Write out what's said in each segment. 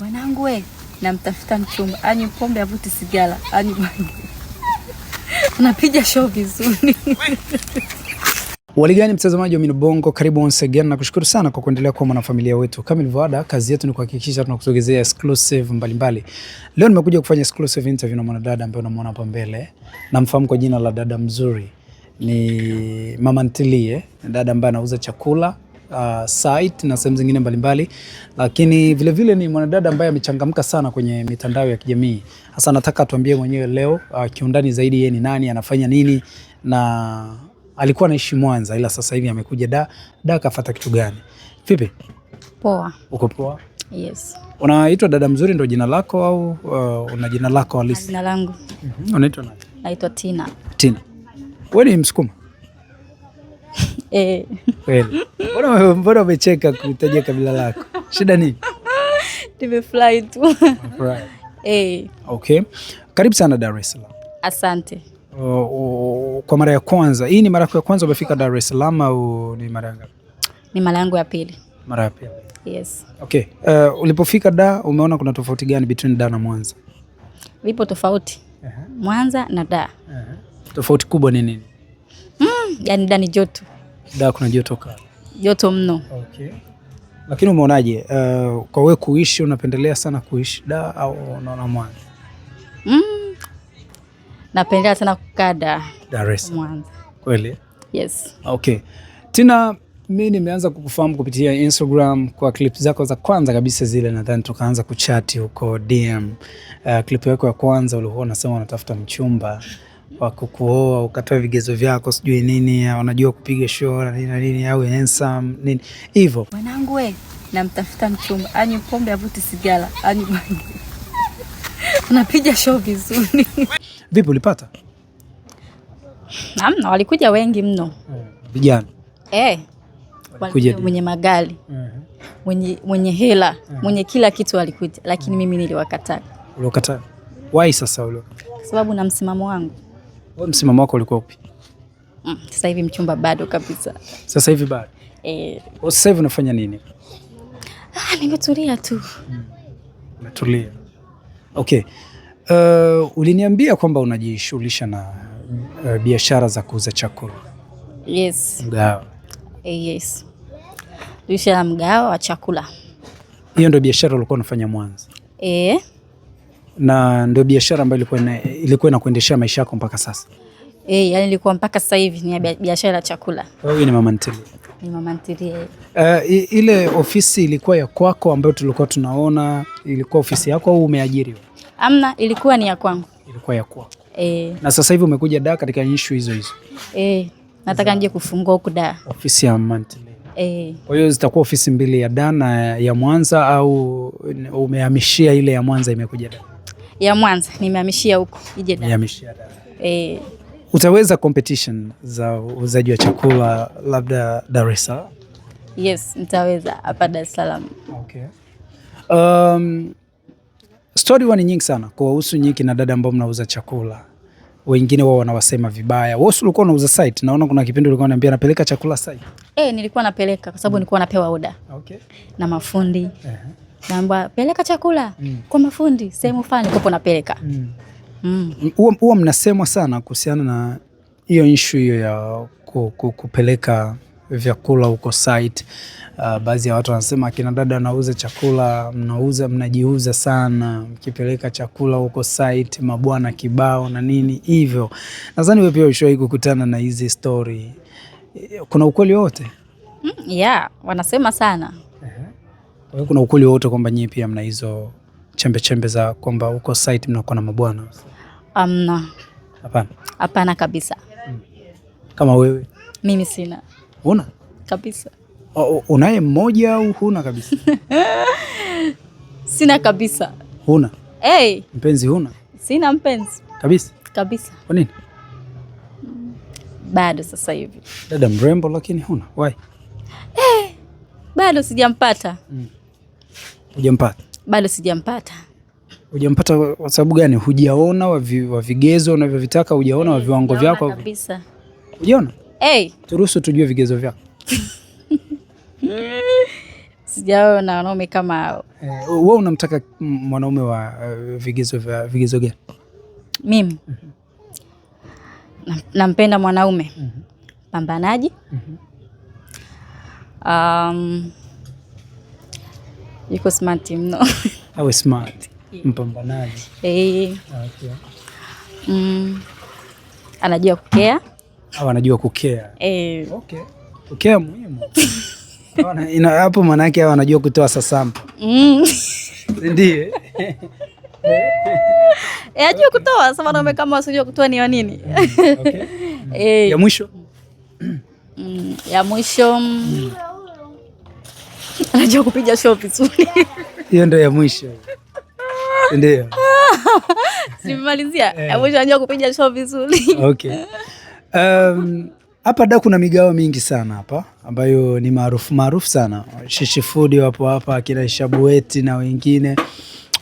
Mwanangu we, namtafuta mchumba, anywe pombe avuti sigara, anywe bangi. Unapiga show vizuri. Waligani mtazamaji wa Mino Bongo, karibu once again na kushukuru sana kwa kuendelea kuwa mwanafamilia wetu. Kama ilivyoada, kazi yetu ni kuhakikisha tunakusogezea exclusive mbalimbali. Leo nimekuja kufanya exclusive interview na mwanadada ambaye unamwona hapa mbele. Namfahamu kwa jina la dada mzuri. Ni mama ntilie, dada ambaye anauza chakula, site na sehemu zingine mbalimbali. Lakini vile vile ni mwanadada ambaye amechangamka sana kwenye mitandao ya kijamii. Hasa nataka tuambie mwenyewe leo kiundani zaidi yeye ni nani, anafanya nini na alikuwa anaishi Mwanza ila sasa hivi amekuja da kafuata kitu gani? Vipi? Poa. Uko poa? Yes. Unaitwa dada mzuri ndo jina lako au una jina lako halisi? Jina langu. Unaitwa nani? Naitwa Tina. Tina. Wewe ni Msukuma? Kweli. Mbona umecheka kutaja kabila lako? Shida nini? Nimefurahi tu. Okay. Karibu sana Dar es Salaam. Asante. Kwa mara ya kwanza, hii ni mara ya kwanza umefika Dar es Salaam au ni mara ngapi? Ni mara yangu ya pili. Mara ya pili. Yes. Okay. Ulipofika Dar umeona kuna tofauti gani between Dar na Mwanza? Vipo tofauti. Mwanza na Dar. Tofauti kubwa ni nini? Yani Dar ni joto. Dar kuna joto kali. Joto mno. Okay. Lakini umeonaje kwa wewe kuishi, unapendelea sana kuishi Dar au unaona Mwanza? Napendelea sana kukaa Dar es Salaam. Mwanza. Kweli? Yes. Okay. Tina, mimi nimeanza kukufahamu kupitia Instagram kwa clip zako za kwanza kabisa zile, nadhani tukaanza kuchati huko DM. Clip yako ya kwanza ulikuwa unasema unatafuta mchumba wa kukuoa, ukatoa vigezo vyako sijui nini, unajua kupiga show na nini au handsome nini. Hivyo. Mwanangu we, namtafuta mchumba, anywe pombe avuti sigara, anywe bangi. Unapiga show vizuri. Vipi ulipata? Hamna, walikuja wengi mno. Vijana. Walikuja mwenye magari. Mwenye hela, mwenye kila kitu walikuja, lakini mimi niliwakataa. Ulikataa? Why sasa ulikataa? Kwa sababu na msimamo wangu. Wewe msimamo wako ulikuwa upi? Sasa hivi mchumba bado kabisa. Sasa hivi bado? Sasa hivi unafanya nini? Nimetulia tu. Umetulia. Okay. Uliniambia kwamba unajishughulisha na biashara za kuuza chakula. Yes. Mgahawa. Yes. Biashara mgahawa wa chakula. Hiyo ndio biashara ulikuwa unafanya Mwanza? Na ndio biashara ambayo ilikuwa inakuendeshea maisha yako mpaka sasa? Yani ilikuwa mpaka sasa hivi ni biashara ya chakula. Wewe ni mama ntilie? Ni mama ntilie. Ile ofisi ilikuwa ya kwako ambayo tulikuwa tunaona, ilikuwa ofisi yako au umeajiriwa? Amna, ilikuwa ni ya kwangu. Ilikuwa ya kwako. Na sasa hivi umekuja Dar katika issue hizo hizo? Nataka nje kufungua huko Dar. Ofisi ya mama ntilie. Kwa hiyo zitakuwa ofisi mbili, ya Dar na ya Mwanza, au umehamishia ile ya Mwanza imekuja Dar? Ya Mwanza nimehamishia huko ije Dar. Nimehamishia Dar. Utaweza competition za uuzaji wa chakula labda Dar es Salaam? Yes, nitaweza hapa Dar es Salaam. Okay. Story ni nyingi sana kuhusu nyinyi na dada ambao mnauza chakula. Wengine wao wanawasema vibaya. Wewe ulikuwa unauza site, naona kuna kipindi ulikuwa unaniambia napeleka chakula site. Nilikuwa napeleka kwa sababu nilikuwa napewa order. Okay. Na mafundi. Naomba peleka chakula kwa mafundi sehemu fulani kwa napeleka. Huwa mnasemwa sana kuhusiana na hiyo issue hiyo ya kupeleka vyakula huko site. Baadhi ya watu wanasema kina dada anauza chakula, mnajiuza sana mkipeleka chakula huko site, mabwana kibao na nini hivyo. Nadhani wewe pia ushawahi kukutana na hizi story. Kuna ukweli wote? Wanasema sana. Kwa hiyo kuna ukweli wote kwamba nyinyi pia mna hizo chembe za kwamba huko site mnakuwa na mabwana? Amna. Hapana. Hapana kabisa. Kama wewe? Mimi sina. Una? Kabisa. Unaye mmoja au huna kabisa? Sina kabisa. Huna? Mpenzi huna? Sina mpenzi. Kabisa? Kabisa. Kwa nini? Bado sasa hivi. Dada mrembo lakini huna. Why? Bado sijampata. Hujampata? Bado sijampata. Hujampata kwa sababu gani? Hujaona wa vigezo unavyovitaka, hujaona wa viwango vyako? Kabisa. Hujaona? Turuhusu tujue vigezo vyako. Sijaona wanaume kama hao. Wewe unamtaka mwanaume wa vigezo gani? Mimi nampenda mwanaume pambanaji, yuko smart mno. Awe smart, mpambanaji. Okay. Anajua kukea. Au anajua kukea. Okay. Kukea muhimu. Hapo maana yake anajua kutoa sasampa. Ndiye. Anajua kutoa, sasa wanaume kama wasijua kutoa ni wa nini? Okay. Ya mwisho? Ya mwisho anajua kupiga show vizuri. Hiyo ndio ya mwisho. Ndio. Simalizia. Ya mwisho anajua kupiga show vizuri. Okay. Hapa da kuna migawa mingi sana hapa ambayo ni maarufu sana. Shishi Food wapo hapa, kina Shabueti na wengine.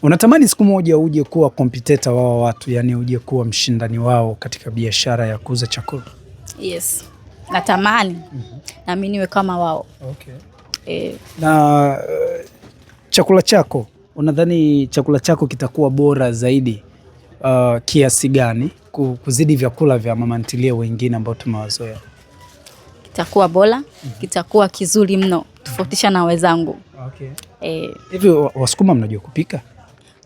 Unatamani siku moja uje kuwa competitor wao watu, yani uje kuwa mshindani wao katika biashara ya kuuza chakula? Yes. Natamani. Na mimi niwe kama wao. Okay. Na chakula chako, unadhani chakula chako kitakuwa bora zaidi kiasi gani kuzidi vyakula vya mama ntilie wengine ambao tumewazoea? Kitakuwa bora, kitakuwa kizuri mno, tofautisha na wenzangu. Okay. Hivi Wasukuma mnajua kupika?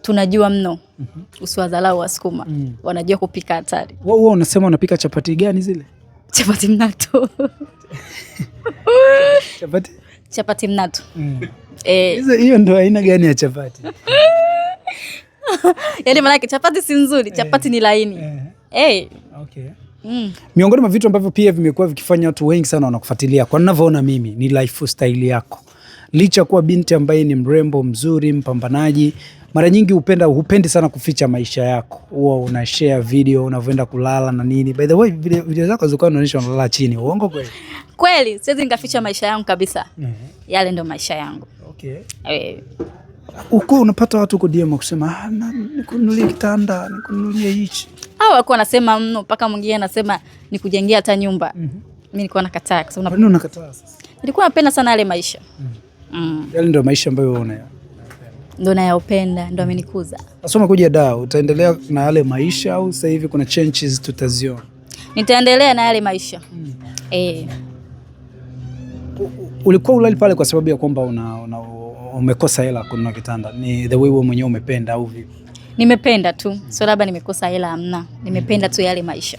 Tunajua mno. Usiwadharau Wasukuma. Wanajua kupika hatari. Wewe unasema unapika chapati gani zile? Chapati mnato. Chapati mnato. Hiyo ndio aina gani ya chapati? Yaani maana chapati si nzuri, chapati ni laini. Okay. Miongoni mwa vitu ambavyo pia vimekuwa vikifanya watu wengi sana wanakufuatilia, kwa ninavyoona mimi, ni lifestyle yako. Licha kuwa binti ambaye ni mrembo, mzuri, mpambanaji, mara nyingi hupendi sana kuficha maisha yako. Huwa unashare video unavyoenda kulala na nini. By the way, video zako zilikuwa zinaonyesha unalala chini. Uongo kweli? Kweli, siwezi nikaficha maisha yangu kabisa. Yale ndo maisha yangu. Okay. Uko unapata watu kwa DM kusema nikununulie kitanda, nikununulie hichi. Hao wako wanasema mno, mpaka mwingine anasema nikujengea hata nyumba. Mimi nilikuwa nakataa kwa sababu unakataa sasa. Nilikuwa napenda sana yale maisha. Yale ndio maisha ambayo wewe ndio nayopenda, ndio amenikuza. Sasa umekuja da, utaendelea na yale maisha au sasa hivi kuna changes tutaziona? Nitaendelea na yale maisha. Ulikuwa ulali pale kwa sababu ya kwamba umekosa hela kununua kitanda? Ni the way wewe mwenyewe umependa au vipi? Nimependa tu. So labda nimekosa hela amna. Nimependa tu yale maisha.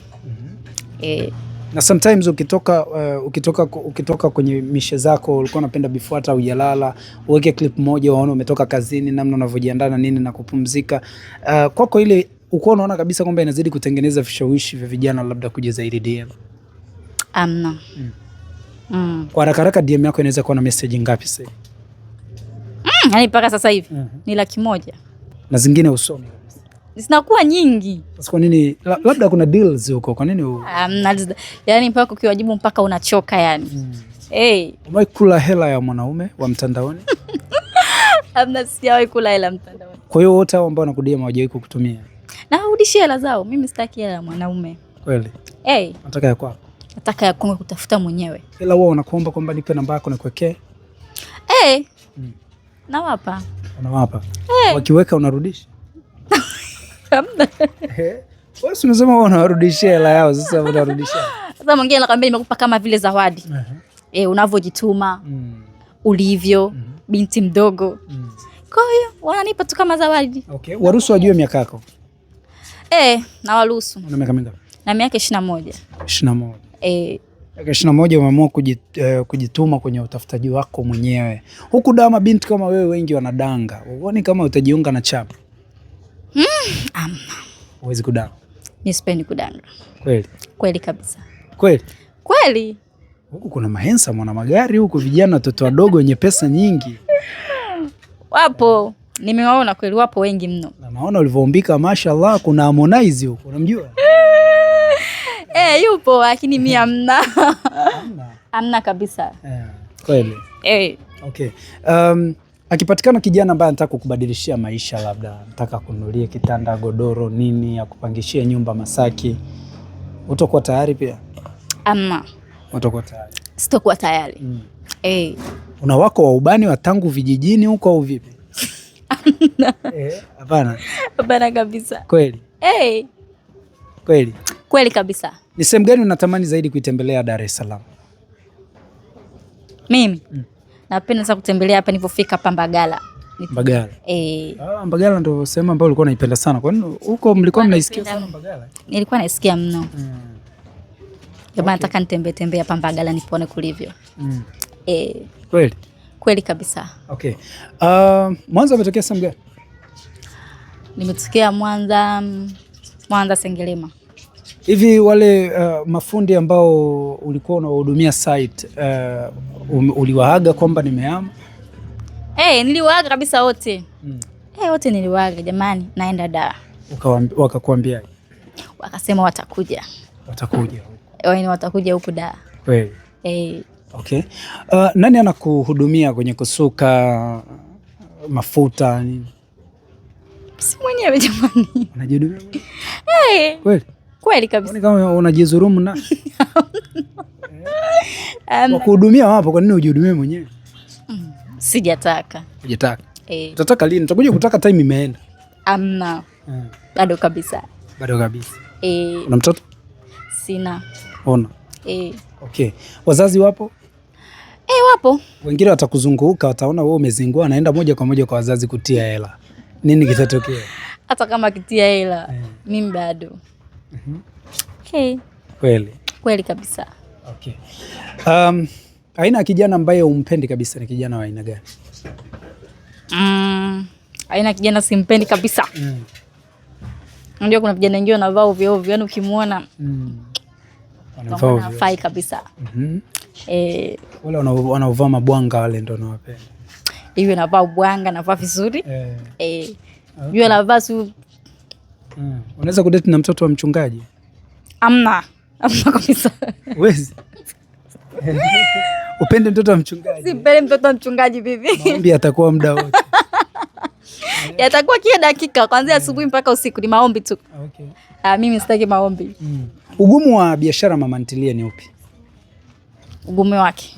Na sometimes ukitoka kwenye mishe zako ulikuwa unapenda before hata hujalala uweke clip moja waone umetoka kazini namna unavyojiandaa na nini na kupumzika. Kwako ile uko unaona kabisa kwamba inazidi kutengeneza vishawishi vya vijana labda kuja zaidi DM? Amna. Kwa haraka DM yako inaweza kuwa na message ngapi sasa? Yaani mpaka sasa hivi ni 100,000. Na zingine usome. Zinakuwa nyingi. Sasa kwa nini labda kuna deals huko? Kwa nini yaani mpaka ukiwajibu mpaka unachoka yani. Umewahi kula hela ya mwanaume wa mtandaoni? Hamna, sijawahi kula hela mtandaoni. Kwa hiyo wote hao ambao wanakudia hawajawahi kukutumia? Na warudishie hela zao. Mimi sitaki hela ya mwanaume. Kweli? Nataka ya kwako. Nataka ya kwangu kutafuta mwenyewe. Hela wao wanakuomba kwamba nipe namba yako nikuwekee? Nawapa. Unawapa? Wakiweka unarudisha? Hamna. Wewe unasema wao wanawarudishia hela yao, sasa unarudisha. Sasa mwingine anakuambia nimekupa kama vile zawadi. Unavyojituma, ulivyo, binti mdogo. Kwa hiyo wananipa tu kama zawadi. Okay. Waruhusu wajue miaka yako? Na waruhusu. Una miaka mingapi? Na miaka 21. 21. Miaka 21 umeamua kujituma kwenye utafutaji wako mwenyewe. Huku dama binti kama wewe wengi wanadanga. Uone kama utajiunga na chama? Amna. Huwezi kudanga? Mimi sipendi kudanga. Kweli? Kweli kabisa. Kweli? Kweli. Huku kuna mahensa mwana magari huku, vijana watoto wadogo wenye pesa nyingi. Wapo. Nimewaona kweli, wapo wengi mno. Na naona ulivyoombika mashallah, kuna Harmonize huko, unamjua? Yupo lakini mimi amna. Amna kabisa. Kweli? Okay. Akipatikana kijana ambaye anataka kukubadilishia maisha, labda anataka kununulia kitanda, godoro, nini, akupangishie nyumba Masaki, utakuwa tayari pia? Amna. Utakuwa tayari? Sitakuwa tayari. Una wako wa ubani wa tangu vijijini huko au vipi? Hapana. Hapana kabisa. Kweli? Kweli? Kweli kabisa. Ni sehemu gani unatamani zaidi kuitembelea Dar es Salaam? Mimi? Napenda sana kutembelea hapa nilipofika hapa Mbagala. Mbagala? Mbagala ndio sehemu ambayo ulikuwa unaipenda sana. Kwa nini huko mlikuwa mnaisikia sana Mbagala? Nilikuwa naisikia mno. Jamaa nataka nitembee hapa Mbagala nipone kulivyo. Kweli? Kweli kabisa. Okay. Mwanza umetokea sehemu gani? Nimetokea Mwanza Sengerema. Hivi wale mafundi ambao ulikuwa unawahudumia site uliwaaga kwamba nimehama? Niliwaaga kabisa wote. Wote niliwaaga, jamani naenda Dar. Wakakuambia? Wakasema watakuja. Watakuja. Watakuja huku Dar. Kweli? Okay. Nani anakuhudumia kwenye kusuka mafuta nini? Si mwenyewe jamani. Unajihudumia? Kweli? Kweli kabisa. Kama unajizurumu na wakuhudumia wapo, kwa nini ujihudumie mwenyewe? Sijataka. Hujataka? Utataka lini? Utakuja kutaka, time imeenda. Amna. Bado kabisa. Bado kabisa. Una mtoto? Sina. Ona. Okay. Wazazi wapo? Wapo. Wengine watakuzunguka, wataona wewe umezingua, naenda moja kwa moja kwa wazazi kutia hela. Nini kitatokea? Hata kama kitia hela, mimi bado. Kweli? Kweli kabisa. Okay. Aina ya kijana ambaye umpendi kabisa ni kijana wa aina gani? Aina ya kijana simpendi kabisa. Unajua kuna vijana wengine wanavaa ovyo ovyo, yani ukimwona wanafai kabisa. Wale wanaovaa mabwanga wale ndio nawapenda. Hiyo navaa bwanga, navaa vizuri. Yule anavaa su. Unaweza kudate na mtoto wa mchungaji? Amna kabisa. Wezi? Upende mtoto wa mchungaji? Sipende mtoto wa mchungaji bibi. Maombi atakuwa muda wote. Yatakuwa kila dakika kuanzia asubuhi mpaka usiku, ni maombi tu. Okay. Mimi sitaki maombi. Ugumu wa biashara mama ntilie ni upi? Ugumu wake?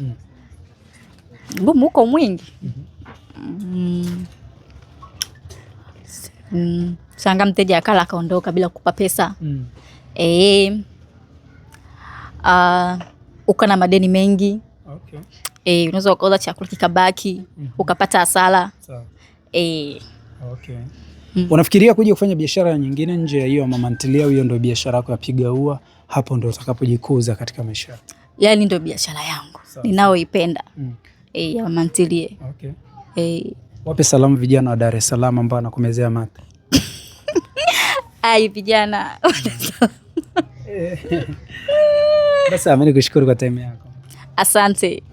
Ugumu uko mwingi. Shanga mteja akala akaondoka bila kukupa pesa. Uko na madeni mengi. Okay. Unaweza ukauza chakula kikabaki, ukapata hasara. Sawa. Okay. Unafikiria kuja kufanya biashara nyingine nje ya hiyo mama ntilia, hiyo ndio biashara yako ya piga ua, hapo ndio utakapojikuza katika maisha? Yaani ndio biashara yangu ninaoipenda. Ya mama ntilie. Okay. Wape salamu vijana wa Dar es Salaam ambao wanakumezea mate. Vijana. Basi ameni kushukuru kwa time yako. Asante.